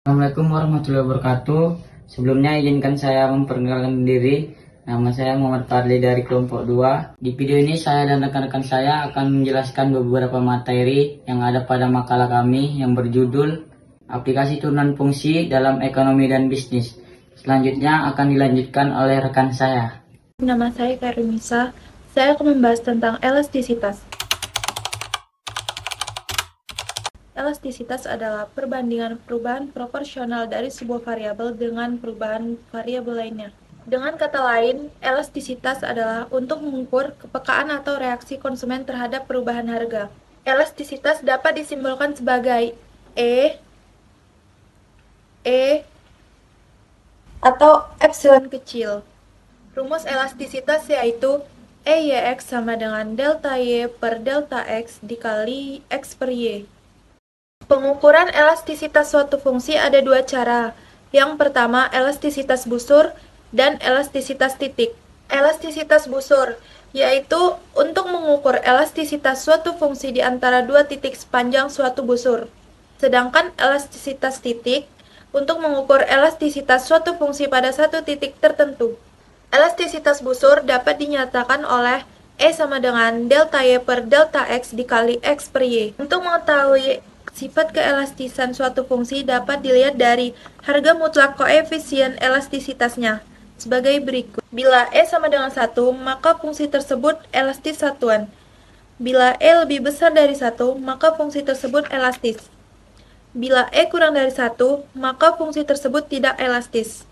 Assalamualaikum warahmatullahi wabarakatuh. Sebelumnya izinkan saya memperkenalkan diri. Nama saya Muhammad Fadli dari kelompok 2. Di video ini saya dan rekan-rekan saya akan menjelaskan beberapa materi yang ada pada makalah kami yang berjudul Aplikasi Turunan Fungsi dalam Ekonomi dan Bisnis. Selanjutnya akan dilanjutkan oleh rekan saya. Nama saya Karimisa. Saya akan membahas tentang elastisitas. Elastisitas adalah perbandingan perubahan proporsional dari sebuah variabel dengan perubahan variabel lainnya. Dengan kata lain, elastisitas adalah untuk mengukur kepekaan atau reaksi konsumen terhadap perubahan harga. Elastisitas dapat disimbolkan sebagai E atau epsilon kecil. Rumus elastisitas yaitu EYX sama dengan delta Y per delta X dikali X per Y. Pengukuran elastisitas suatu fungsi ada dua cara. Yang pertama, elastisitas busur dan elastisitas titik. Elastisitas busur yaitu untuk mengukur elastisitas suatu fungsi di antara dua titik sepanjang suatu busur. Sedangkan elastisitas titik untuk mengukur elastisitas suatu fungsi pada satu titik tertentu. Elastisitas busur dapat dinyatakan oleh E sama dengan delta Y per delta X dikali X per Y. Untuk mengetahui sifat keelastisan suatu fungsi dapat dilihat dari harga mutlak koefisien elastisitasnya sebagai berikut. Bila E sama dengan 1, maka fungsi tersebut elastis satuan. Bila E lebih besar dari 1, maka fungsi tersebut elastis. Bila E kurang dari 1, maka fungsi tersebut tidak elastis.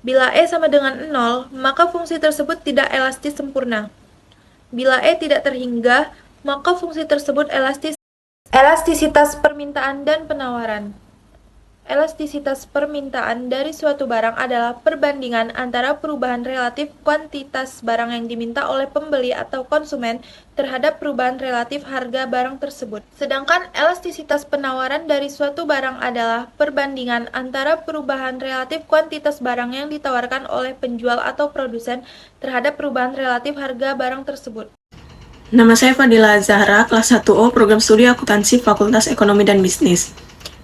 Bila E sama dengan 0, maka fungsi tersebut tidak elastis sempurna. Bila E tidak terhingga, maka fungsi tersebut elastis. Elastisitas permintaan dan penawaran. Elastisitas permintaan dari suatu barang adalah perbandingan antara perubahan relatif kuantitas barang yang diminta oleh pembeli atau konsumen terhadap perubahan relatif harga barang tersebut. Sedangkan elastisitas penawaran dari suatu barang adalah perbandingan antara perubahan relatif kuantitas barang yang ditawarkan oleh penjual atau produsen terhadap perubahan relatif harga barang tersebut. Nama saya Fadila Zahra, kelas 1O, Program Studi Akuntansi Fakultas Ekonomi dan Bisnis.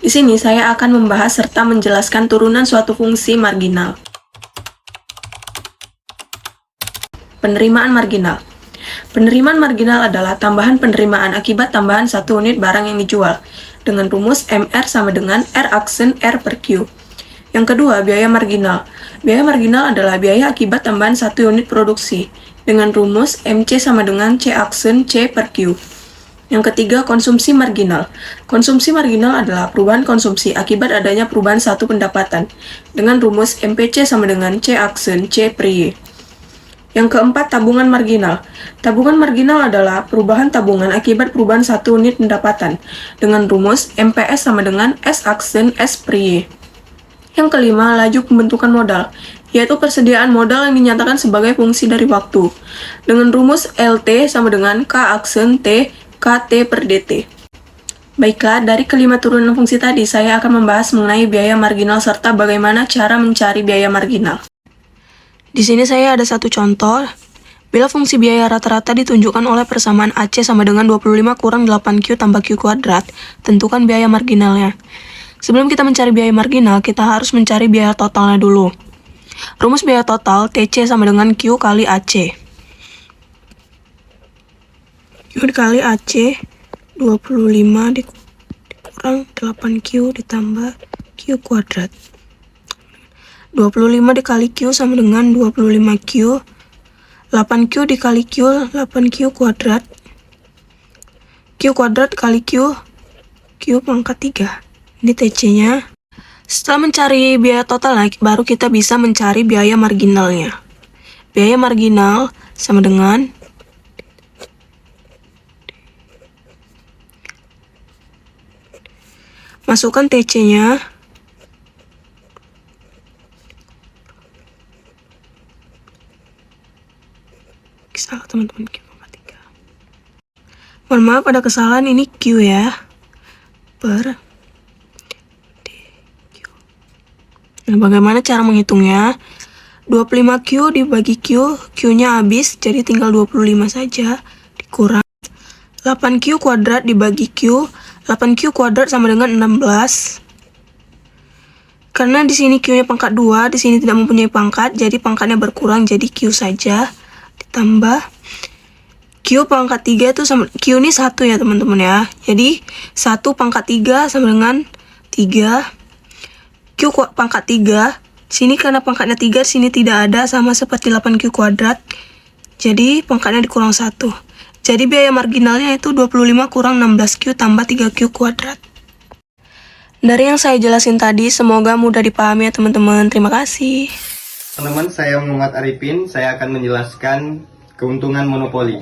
Di sini saya akan membahas serta menjelaskan turunan suatu fungsi marginal. Penerimaan marginal. Penerimaan marginal adalah tambahan penerimaan akibat tambahan satu unit barang yang dijual, dengan rumus MR sama dengan R aksen R per Q. Yang kedua, biaya marginal. Biaya marginal adalah biaya akibat tambahan satu unit produksi, dengan rumus MC sama dengan C aksen C per Q. Yang ketiga, konsumsi marginal. Konsumsi marginal adalah perubahan konsumsi akibat adanya perubahan satu pendapatan, dengan rumus MPC sama dengan C aksen C per Y. Yang keempat, tabungan marginal. Tabungan marginal adalah perubahan tabungan akibat perubahan satu unit pendapatan, dengan rumus MPS sama dengan S aksen S per Y. Yang kelima, laju pembentukan modal, yaitu persediaan modal yang dinyatakan sebagai fungsi dari waktu, dengan rumus LT sama dengan K aksen T, KT per DT. Baiklah, dari kelima turunan fungsi tadi, saya akan membahas mengenai biaya marginal serta bagaimana cara mencari biaya marginal. Di sini saya ada satu contoh. Bila fungsi biaya rata-rata ditunjukkan oleh persamaan AC sama dengan 25 kurang 8Q tambah Q kuadrat, tentukan biaya marginalnya. Sebelum kita mencari biaya marginal, kita harus mencari biaya totalnya dulu. Rumus biaya total TC sama dengan Q kali AC. Q dikali AC, 25 dikurang 8Q ditambah Q kuadrat. 25 dikali Q sama dengan 25Q. 8Q dikali Q, 8Q kuadrat. Q kuadrat kali Q, Q pangkat 3. Ini TC-nya. Setelah mencari biaya total, baru kita bisa mencari biaya marginalnya. Biaya marginal sama dengan masukkan TC-nya. Salah teman-teman, Q pangkat 3. Mohon maaf ada kesalahan, ini Q ya. Per Nah, bagaimana cara menghitungnya? 25Q dibagi Q, Q-nya habis, jadi tinggal 25 saja, dikurang 8Q kuadrat dibagi Q, 8Q kuadrat sama dengan 16. Karena di sini Q-nya pangkat 2, di sini tidak mempunyai pangkat, jadi pangkatnya berkurang, jadi Q saja. Ditambah Q pangkat 3 itu sama, Q ini 1 ya teman-teman ya. Jadi 1 pangkat 3 sama dengan 3. Q pangkat 3. Sini karena pangkatnya 3, sini tidak ada, sama seperti 8Q kuadrat. Jadi pangkatnya dikurang 1. Jadi biaya marginalnya itu 25 kurang 16Q tambah 3Q kuadrat. Dari yang saya jelasin tadi, semoga mudah dipahami ya teman-teman. Terima kasih. Teman-teman, saya Muhammad Arifin. Saya akan menjelaskan keuntungan monopoli.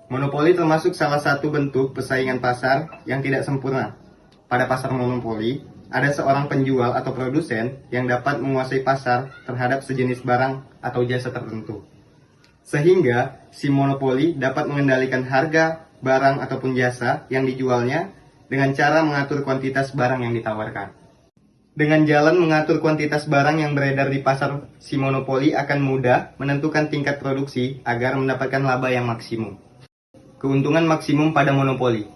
Monopoli termasuk salah satu bentuk persaingan pasar yang tidak sempurna. Pada pasar monopoli, ada seorang penjual atau produsen yang dapat menguasai pasar terhadap sejenis barang atau jasa tertentu. Sehingga si monopoli dapat mengendalikan harga barang ataupun jasa yang dijualnya dengan cara mengatur kuantitas barang yang ditawarkan. Dengan jalan mengatur kuantitas barang yang beredar di pasar, si monopoli akan mudah menentukan tingkat produksi agar mendapatkan laba yang maksimum. Keuntungan maksimum pada monopoli.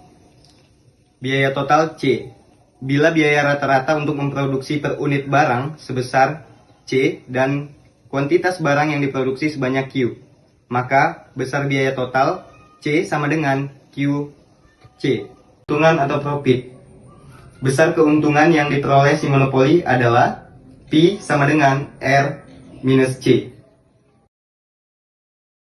Biaya total C. Bila biaya rata-rata untuk memproduksi per unit barang sebesar C dan kuantitas barang yang diproduksi sebanyak Q, maka besar biaya total C sama dengan QC. Keuntungan atau profit. Besar keuntungan yang diperoleh si monopoli adalah P sama dengan R minus C.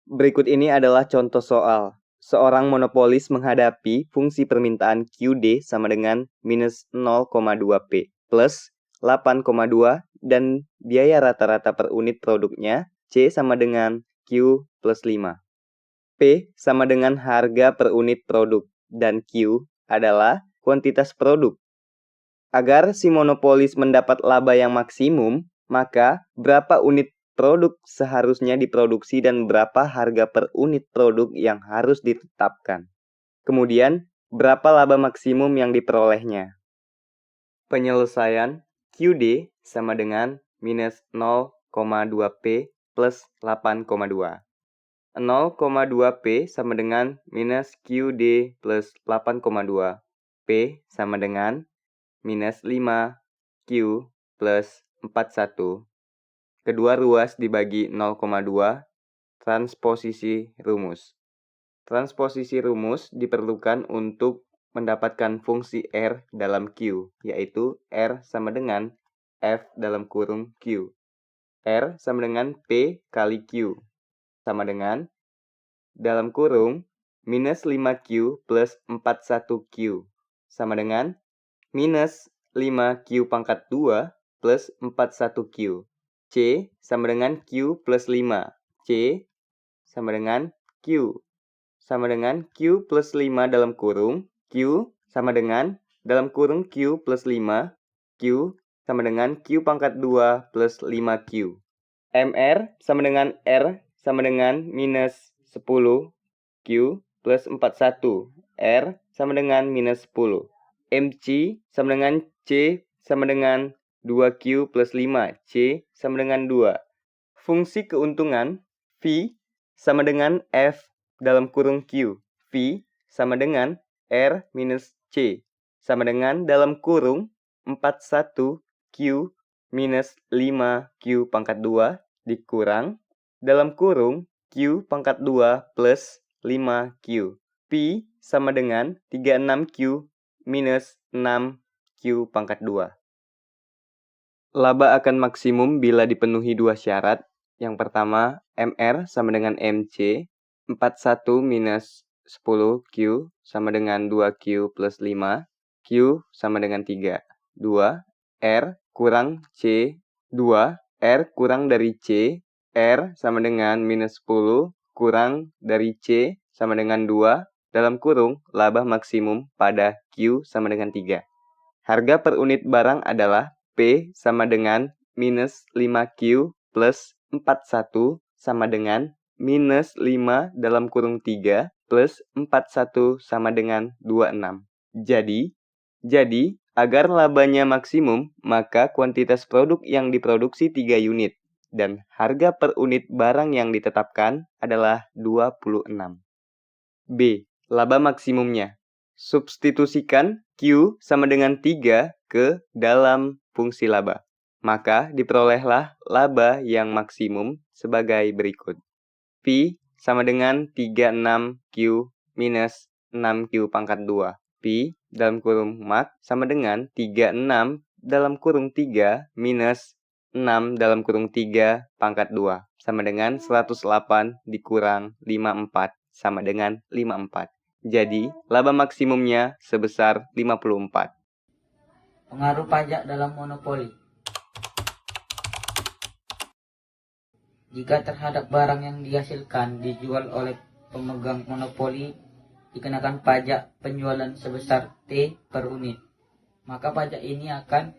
Berikut ini adalah contoh soal. Seorang monopolis menghadapi fungsi permintaan QD sama dengan minus 0,2P plus 8,2 dan biaya rata-rata per unit produknya C sama dengan Q plus 5. P sama dengan harga per unit produk dan Q adalah kuantitas produk. Agar si monopolis mendapat laba yang maksimum, maka berapa unit produk seharusnya diproduksi dan berapa harga per unit produk yang harus ditetapkan. Kemudian, berapa laba maksimum yang diperolehnya. Penyelesaian QD sama dengan minus 0,2P plus 8,2. 0,2P sama dengan minus QD plus 8,2. P sama dengan minus 5Q plus 41. Kedua ruas dibagi 0,2. Transposisi rumus. Transposisi rumus diperlukan untuk mendapatkan fungsi R dalam Q, yaitu R sama dengan F dalam kurung Q. R sama dengan P kali Q. Sama dengan dalam kurung minus 5Q plus 41Q. Sama dengan minus 5Q pangkat 2 plus 41Q. C sama dengan Q plus 5. C sama dengan Q. Sama dengan Q plus 5 dalam kurung. Q sama dengan dalam kurung Q plus 5. Q sama dengan Q pangkat 2 plus 5Q. MR sama dengan R sama dengan minus 10 Q plus 41. R sama dengan minus 10. MC sama dengan C sama dengan 2Q plus 5. C sama dengan 2. Fungsi keuntungan V sama dengan F dalam kurung Q. V sama dengan R minus C. Sama dengan dalam kurung 41Q minus 5Q pangkat 2 dikurang dalam kurung Q pangkat 2 plus 5Q. P sama dengan 36Q minus 6Q pangkat 2. Laba akan maksimum bila dipenuhi dua syarat. Yang pertama, MR sama dengan MC. 41 minus 10Q sama dengan 2Q plus 5. Q sama dengan 3. 2. R kurang C. 2. R kurang dari C. R sama dengan minus 10 kurang dari C sama dengan 2 dalam kurung laba maksimum pada Q sama dengan 3. Harga per unit barang adalah P sama dengan minus 5Q plus 41 sama dengan minus 5 dalam kurung 3 plus 41 sama dengan 26. Jadi, agar labanya maksimum, maka kuantitas produk yang diproduksi 3 unit dan harga per unit barang yang ditetapkan adalah 26. B. Laba maksimumnya. Substitusikan Q sama dengan 3 ke dalam fungsi laba. Maka diperolehlah laba yang maksimum sebagai berikut. Pi sama dengan 36Q minus 6Q pangkat 2. Pi dalam kurung mak sama dengan 36 dalam kurung 3 minus 6 dalam kurung 3 pangkat 2. Sama dengan 108 dikurang 54 sama dengan 54. Jadi, laba maksimumnya sebesar 54. Pengaruh pajak dalam monopoli. Jika terhadap barang yang dihasilkan dijual oleh pemegang monopoli dikenakan pajak penjualan sebesar T per unit, maka pajak ini akan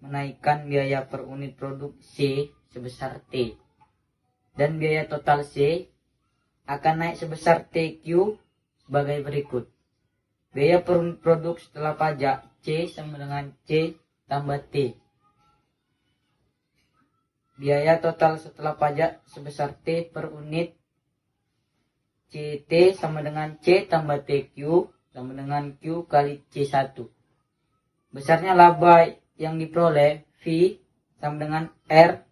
menaikkan biaya per unit produk C sebesar T. Dan biaya total C akan naik sebesar TQ sebagai berikut. Biaya per unit produk setelah pajak C sama dengan C tambah T. Biaya total setelah pajak sebesar T per unit CT sama dengan C tambah TQ sama dengan Q kali C1. Besarnya laba yang diperoleh V sama dengan R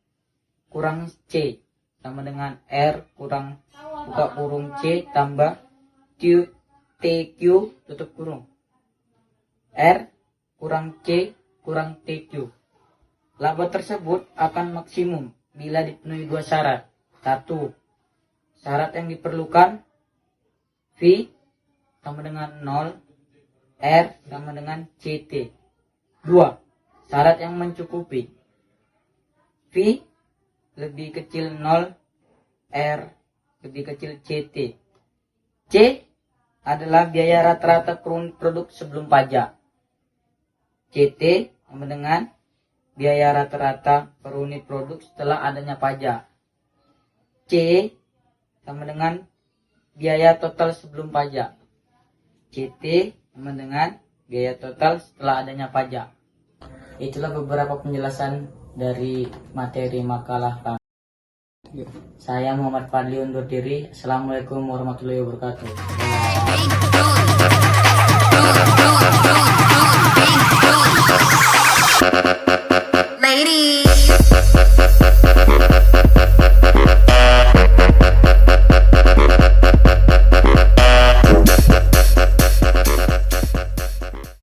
kurang C sama dengan R kurang buka kurung C tambah Q TQ tutup kurung. R kurang C kurang TQ. Laba tersebut akan maksimum bila dipenuhi dua syarat. 1. Syarat yang diperlukan V sama dengan 0, R sama dengan CT. 2. Syarat yang mencukupi V lebih kecil 0, R lebih kecil CT. C adalah biaya rata-rata per unit produk sebelum pajak. CT sama dengan biaya rata-rata per unit produk setelah adanya pajak. C sama dengan biaya total sebelum pajak. CT sama dengan biaya total setelah adanya pajak. Itulah beberapa penjelasan dari materi makalah kami. Saya Muhammad Fadli undur diri. Assalamualaikum warahmatullahi wabarakatuh. Ladies.